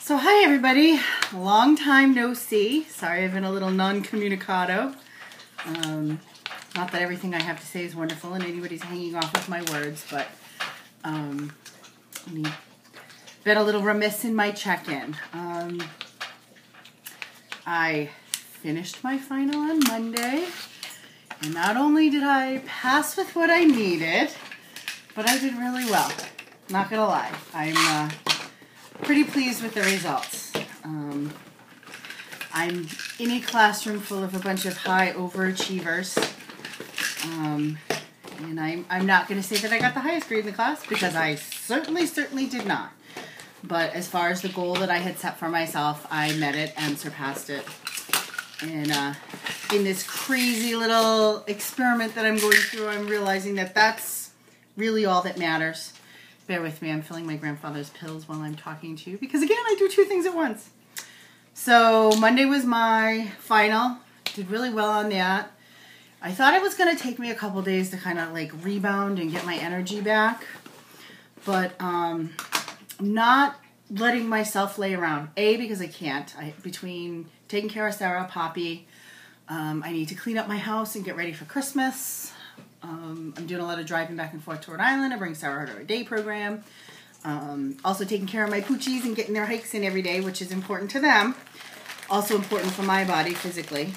So hi everybody, long time no see. Sorry I've been a little non-communicado. Not that everything I have to say is wonderful and anybody's hanging off with my words, but been a little remiss in my check-in. I finished my final on Monday, and not only did I pass with what I needed, but I did really well. Not gonna lie, I'm pretty pleased with the results. I'm in a classroom full of a bunch of high overachievers, and I'm not going to say that I got the highest grade in the class, because I certainly did not. But as far as the goal that I had set for myself, I met it and surpassed it. And in this crazy little experiment that I'm going through, I'm realizing that that's really all that matters. Bear with me, I'm filling my grandfather's pills while I'm talking to you, because again, I do two things at once. So Monday was my final, did really well on that. I thought it was going to take me a couple days to kind of like rebound and get my energy back, but I'm not letting myself lay around. A, because I can't. Between taking care of Sarah, Poppy, I need to clean up my house and get ready for Christmas. I'm doing a lot of driving back and forth to Rhode Island. I bring Sarah to her day program. Also taking care of my poochies and getting their hikes in every day, which is important to them. Also important for my body physically.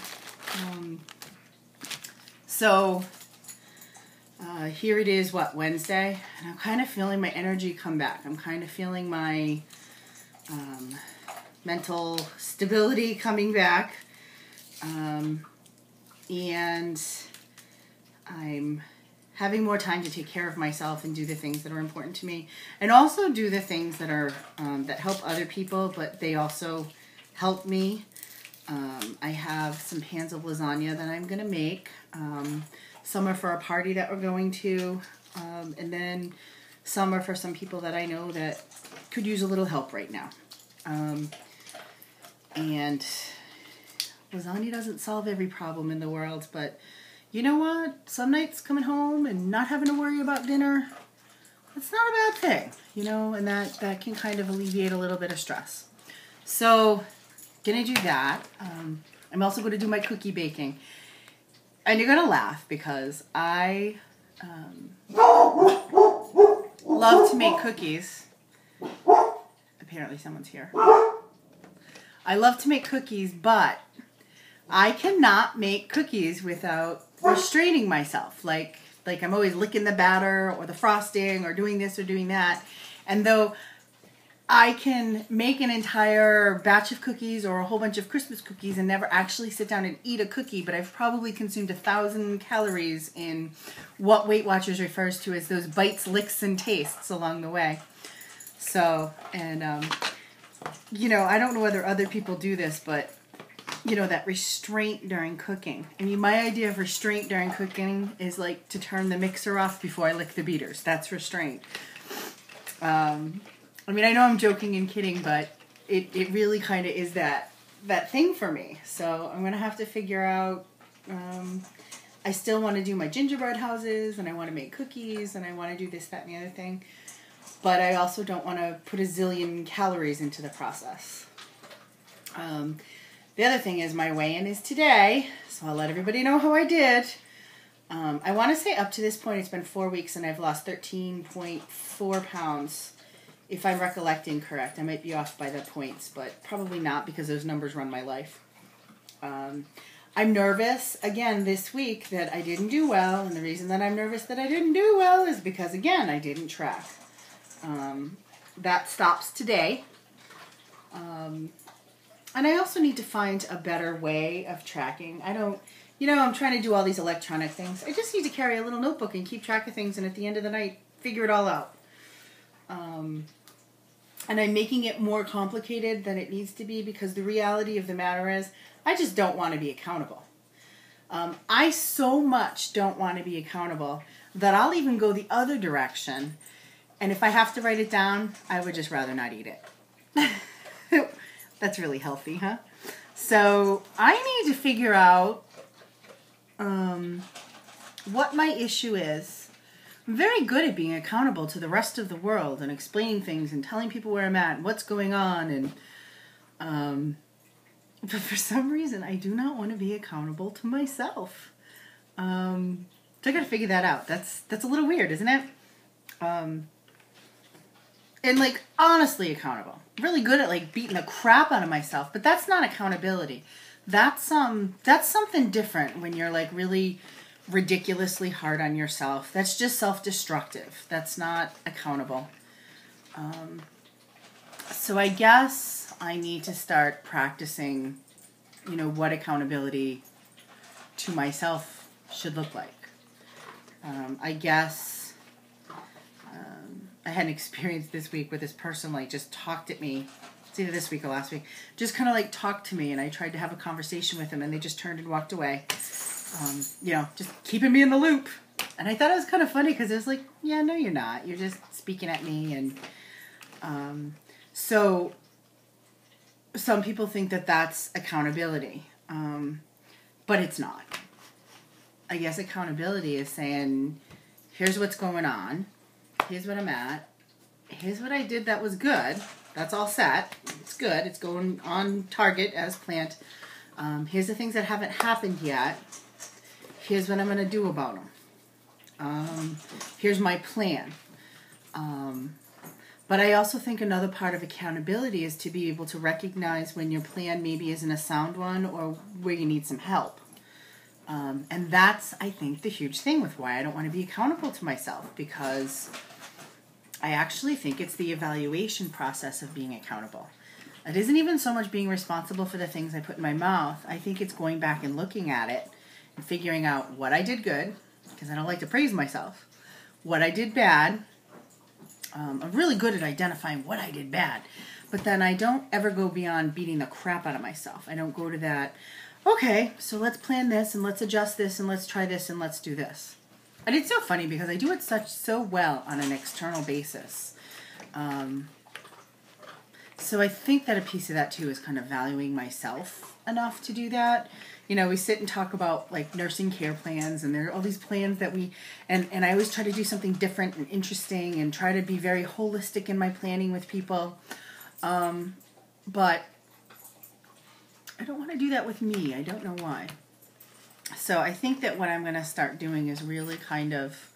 So here it is, Wednesday? And I'm kind of feeling my energy come back. I'm kind of feeling my mental stability coming back. And I'm having more time to take care of myself and do the things that are important to me, and also do the things that are that help other people, but they also help me. I have some pans of lasagna that I'm going to make. Some are for a party that we're going to, and then some are for some people that I know that could use a little help right now. And lasagna doesn't solve every problem in the world, but you know what? Some nights coming home and not having to worry about dinner, it's not a bad thing, you know, and that can kind of alleviate a little bit of stress. So, gonna do that. I'm also going to do my cookie baking. And you're going to laugh because I love to make cookies. Apparently someone's here. I love to make cookies, but I cannot make cookies without restraining myself. Like I'm always licking the batter or the frosting or doing this or doing that. And though I can make an entire batch of cookies or a whole bunch of Christmas cookies and never actually sit down and eat a cookie, but I've probably consumed 1,000 calories in what Weight Watchers refers to as those bites, licks, and tastes along the way. So, and, you know, I don't know whether other people do this, but you know, that restraint during cooking. I mean, my idea of restraint during cooking is like to turn the mixer off before I lick the beaters. That's restraint. I mean, I know I'm joking and kidding, but it really kind of is that thing for me. So I'm going to have to figure out, I still want to do my gingerbread houses, and I want to make cookies, and I want to do this, that, and the other thing. But I also don't want to put a zillion calories into the process. The other thing is my weigh-in is today, so I'll let everybody know how I did. I want to say up to this point it's been 4 weeks and I've lost 13.4 pounds, if I'm recollecting correct. I might be off by the points, but probably not because those numbers run my life. I'm nervous, again, this week that I didn't do well, and the reason that I'm nervous that I didn't do well is because, again, I didn't track. That stops today. And I also need to find a better way of tracking. I'm trying to do all these electronic things. I just need to carry a little notebook and keep track of things, and at the end of the night, figure it all out. And I'm making it more complicated than it needs to be, because the reality of the matter is, I just don't want to be accountable. I so much don't want to be accountable that I'll even go the other direction, and if I have to write it down, I would just rather not eat it. That's really healthy, huh? So I need to figure out what my issue is. I'm very good at being accountable to the rest of the world and explaining things and telling people where I'm at and what's going on and But for some reason, I do not want to be accountable to myself. So I got to figure that out. That's a little weird, isn't it? And like honestly accountable. Really good at like beating the crap out of myself, but that's not accountability. That's something different when you're like really ridiculously hard on yourself. That's just self-destructive. That's not accountable. So I guess I need to start practicing, what accountability to myself should look like. I guess I had an experience this week where this person like just talked at me. It's either this week or last week. Just kind of like talked to me, and I tried to have a conversation with them, and they just turned and walked away. Just keeping me in the loop. And I thought it was kind of funny because it was like, yeah, no, you're not. You're just speaking at me. And so some people think that that's accountability, but it's not. I guess accountability is saying, here's what's going on. Here's what I'm at. Here's what I did that was good. That's all set. It's good. It's going on target as planned. Here's the things that haven't happened yet. Here's what I'm going to do about them. Here's my plan. But I also think another part of accountability is to be able to recognize when your plan maybe isn't a sound one or where you need some help. And that's, I think, the huge thing with why I don't want to be accountable to myself, because I actually think it's the evaluation process of being accountable. It isn't even so much being responsible for the things I put in my mouth. I think it's going back and looking at it and figuring out what I did good, because I don't like to praise myself, what I did bad. I'm really good at identifying what I did bad, but then I don't ever go beyond beating the crap out of myself. I don't go to that, okay, so let's plan this, and let's adjust this, and let's try this, and let's do this. And it's so funny because I do it so well on an external basis. So I think that a piece of that too is kind of valuing myself enough to do that. We sit and talk about like nursing care plans, and there are all these plans that and I always try to do something different and interesting and try to be very holistic in my planning with people. But I don't want to do that with me. I don't know why. So I think that what I'm going to start doing is really kind of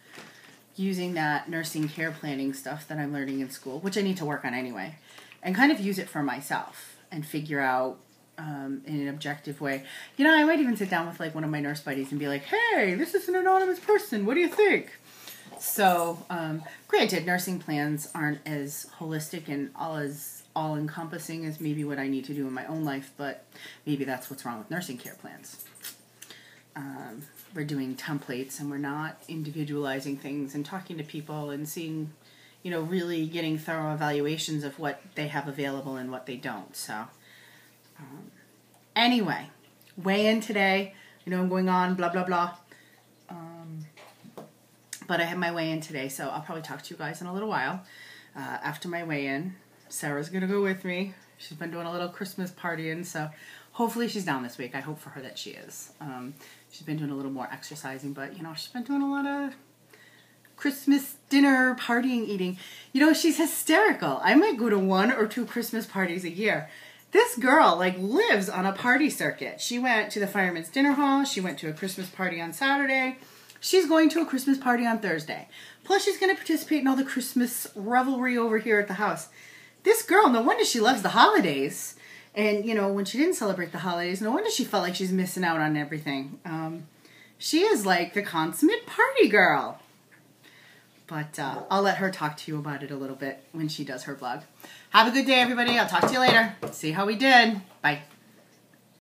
using that nursing care planning stuff that I'm learning in school, which I need to work on anyway, and kind of use it for myself and figure out in an objective way. I might even sit down with like one of my nurse buddies and be like, hey, this is an anonymous person. What do you think? So granted, nursing plans aren't as holistic and all-encompassing as maybe what I need to do in my own life, but maybe that's what's wrong with nursing care plans. We're doing templates, and we're not individualizing things and talking to people and seeing, really getting thorough evaluations of what they have available and what they don't. So anyway, weigh-in today. I'm going on, blah, blah, blah. But I have my weigh-in today, so I'll probably talk to you guys in a little while. After my weigh-in, Sarah's going to go with me. She's been doing a little Christmas partying, so hopefully she's down this week. I hope for her that she is. She's been doing a little more exercising, but, she's been doing a lot of Christmas dinner, partying, eating. She's hysterical. I might go to 1 or 2 Christmas parties a year. This girl, lives on a party circuit. She went to the Fireman's Dinner Hall. She went to a Christmas party on Saturday. She's going to a Christmas party on Thursday. Plus, she's going to participate in all the Christmas revelry over here at the house. This girl, no wonder she loves the holidays. And, when she didn't celebrate the holidays, no wonder she felt like she's missing out on everything. She is like the consummate party girl. But I'll let her talk to you about it a little bit when she does her vlog. Have a good day, everybody. I'll talk to you later. See how we did. Bye.